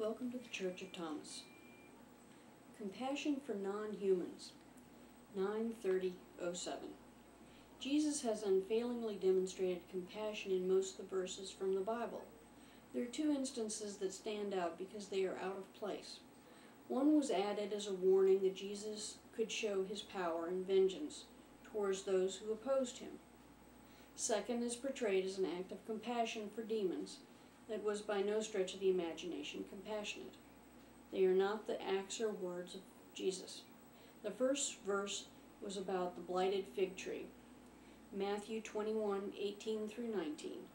Welcome to the Church of Thomas. Compassion for non-humans, 9:30:07. Jesus has unfailingly demonstrated compassion in most of the verses from the Bible. There are two instances that stand out because they are out of place. One was added as a warning that Jesus could show his power and vengeance towards those who opposed him. Second is portrayed as an act of compassion for demons that was by no stretch of the imagination compassionate. They are not the acts or words of Jesus. The first verse was about the blighted fig tree. Matthew 21:18-19.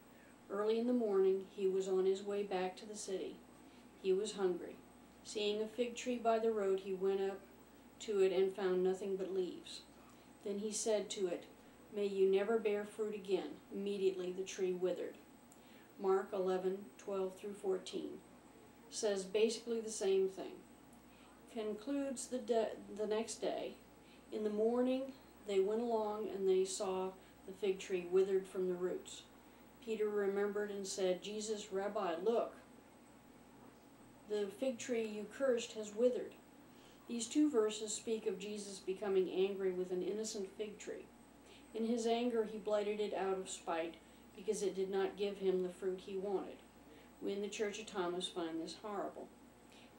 Early in the morning he was on his way back to the city. He was hungry. Seeing a fig tree by the road, he went up to it and found nothing but leaves. Then he said to it, "May you never bear fruit again." Immediately the tree withered. Mark 11:12-14 says basically the same thing. Concludes the next day. In the morning they went along and they saw the fig tree withered from the roots. Peter remembered and said, "Jesus, Rabbi, look, the fig tree you cursed has withered." These two verses speak of Jesus becoming angry with an innocent fig tree. In his anger he blighted it out of spite because it did not give him the fruit he wanted. We in the Church of Thomas find this horrible.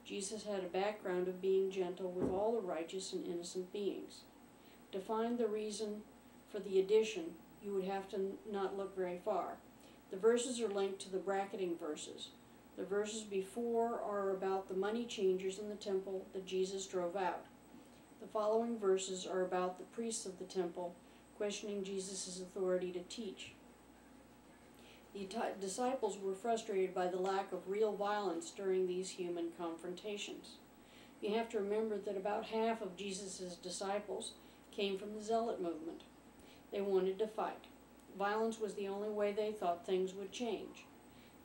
Jesus had a background of being gentle with all the righteous and innocent beings. To find the reason for the addition, you would have to not look very far. The verses are linked to the bracketing verses. The verses before are about the money changers in the temple that Jesus drove out. The following verses are about the priests of the temple questioning Jesus' authority to teach. The disciples were frustrated by the lack of real violence during these human confrontations. You have to remember that about half of Jesus' disciples came from the Zealot movement. They wanted to fight. Violence was the only way they thought things would change.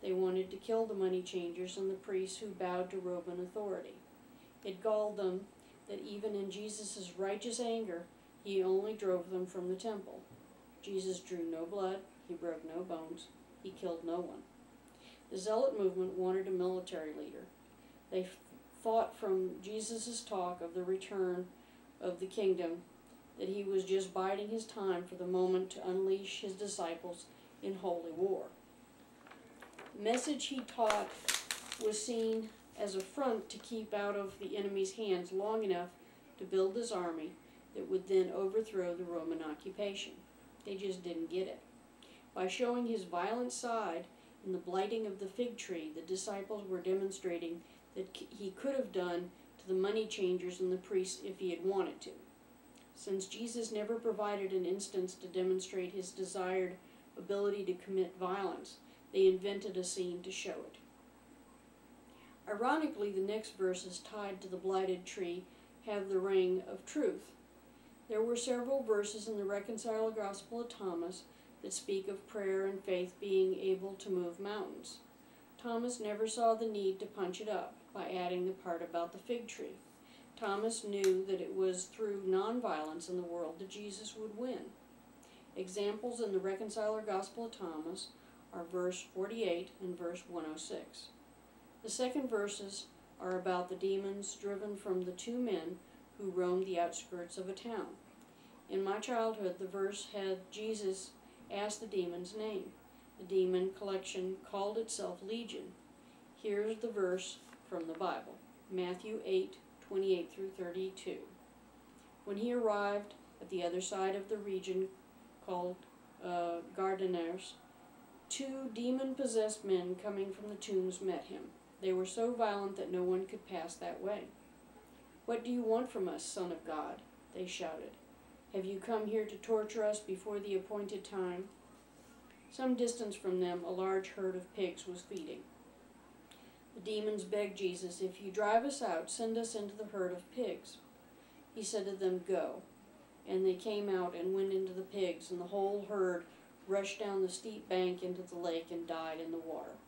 They wanted to kill the money changers and the priests who bowed to Roman authority. It galled them that even in Jesus' righteous anger, he only drove them from the temple. Jesus drew no blood, he broke no bones, he killed no one. The Zealot movement wanted a military leader. They thought from Jesus' talk of the return of the kingdom that he was just biding his time for the moment to unleash his disciples in holy war. The message he taught was seen as a front to keep out of the enemy's hands long enough to build his army that would then overthrow the Roman occupation. They just didn't get it. By showing his violent side in the blighting of the fig tree, the disciples were demonstrating that he could have done to the money changers and the priests if he had wanted to. Since Jesus never provided an instance to demonstrate his desired ability to commit violence, they invented a scene to show it. Ironically, the next verses tied to the blighted tree have the ring of truth. There were several verses in the Reconciled Gospel of Thomas that speak of prayer and faith being able to move mountains. Thomas never saw the need to punch it up by adding the part about the fig tree. Thomas knew that it was through nonviolence in the world that Jesus would win. Examples in the Reconciled Gospel of Thomas are verse 48 and verse 106. The second verses are about the demons driven from the two men who roamed the outskirts of a town. In my childhood, the verse had Jesus ask the demon's name. The demon collection called itself Legion. Here's the verse from the Bible, Matthew 8:28-32. When he arrived at the other side of the region called Gadarenes, two demon-possessed men coming from the tombs met him. They were so violent that no one could pass that way. "What do you want from us, Son of God?" they shouted. "Have you come here to torture us before the appointed time?" Some distance from them, a large herd of pigs was feeding. The demons begged Jesus, "If you drive us out, send us into the herd of pigs." He said to them, "Go." And they came out and went into the pigs, and the whole herd rushed down the steep bank into the lake and died in the water.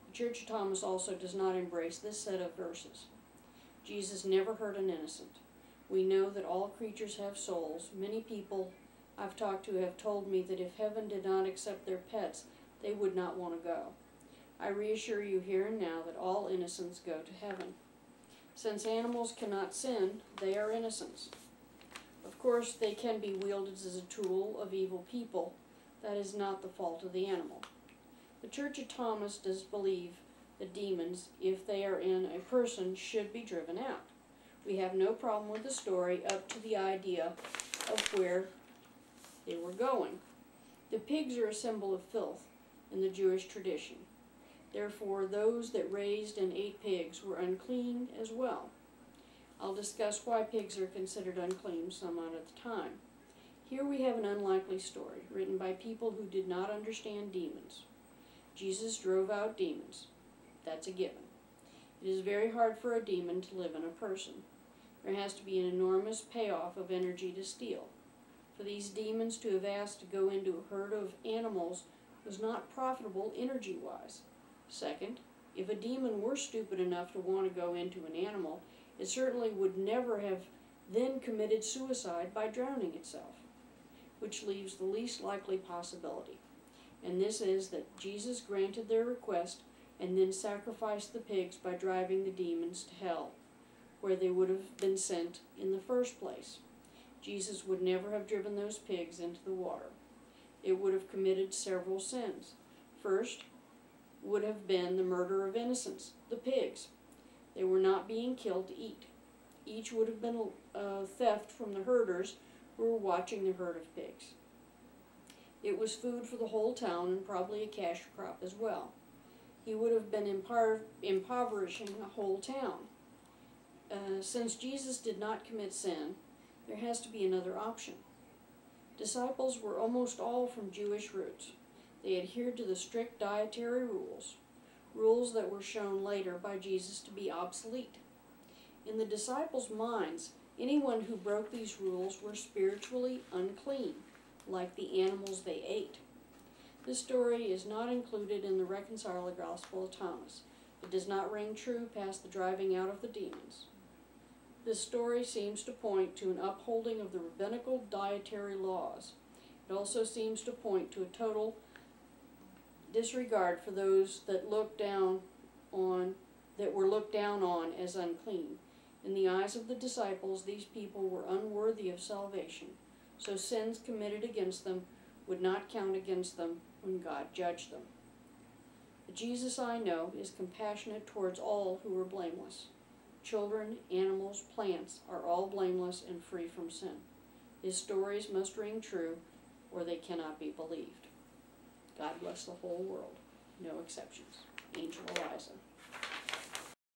The Church of Thomas also does not embrace this set of verses. Jesus never hurt an innocent. We know that all creatures have souls. Many people I've talked to have told me that if heaven did not accept their pets, they would not want to go. I reassure you here and now that all innocents go to heaven. Since animals cannot sin, they are innocents. Of course, they can be wielded as a tool of evil people. That is not the fault of the animal. The Church of Thomas does believe that demons, if they are in a person, should be driven out. We have no problem with the story up to the idea of where they were going. The pigs are a symbol of filth in the Jewish tradition. Therefore, those that raised and ate pigs were unclean as well. I'll discuss why pigs are considered unclean some out of the time. Here we have an unlikely story, written by people who did not understand demons. Jesus drove out demons. That's a given. It is very hard for a demon to live in a person. There has to be an enormous payoff of energy to steal. For these demons to have asked to go into a herd of animals was not profitable energy-wise. Second, if a demon were stupid enough to want to go into an animal, it certainly would never have then committed suicide by drowning itself, which leaves the least likely possibility. And this is that Jesus granted their request and then sacrificed the pigs by driving the demons to hell, where they would have been sent in the first place. Jesus would never have driven those pigs into the water. It would have committed several sins. First would have been the murder of innocents, the pigs. They were not being killed to eat. Each would have been a theft from the herders who were watching the herd of pigs. It was food for the whole town and probably a cash crop as well. He would have been impoverishing a whole town. Since Jesus did not commit sin, there has to be another option. Disciples were almost all from Jewish roots. They adhered to the strict dietary rules, rules that were shown later by Jesus to be obsolete. In the disciples' minds, anyone who broke these rules were spiritually unclean, like the animals they ate. This story is not included in the Reconciled Gospel of Thomas. It does not ring true past the driving out of the demons. This story seems to point to an upholding of the rabbinical dietary laws. It also seems to point to a total disregard for those that were looked down on as unclean. In the eyes of the disciples, these people were unworthy of salvation, so sins committed against them would not count against them when God judged them. The Jesus I know is compassionate towards all who are blameless. Children, animals, plants are all blameless and free from sin. His stories must ring true, or they cannot be believed. God bless the whole world, no exceptions. Angel Eliza.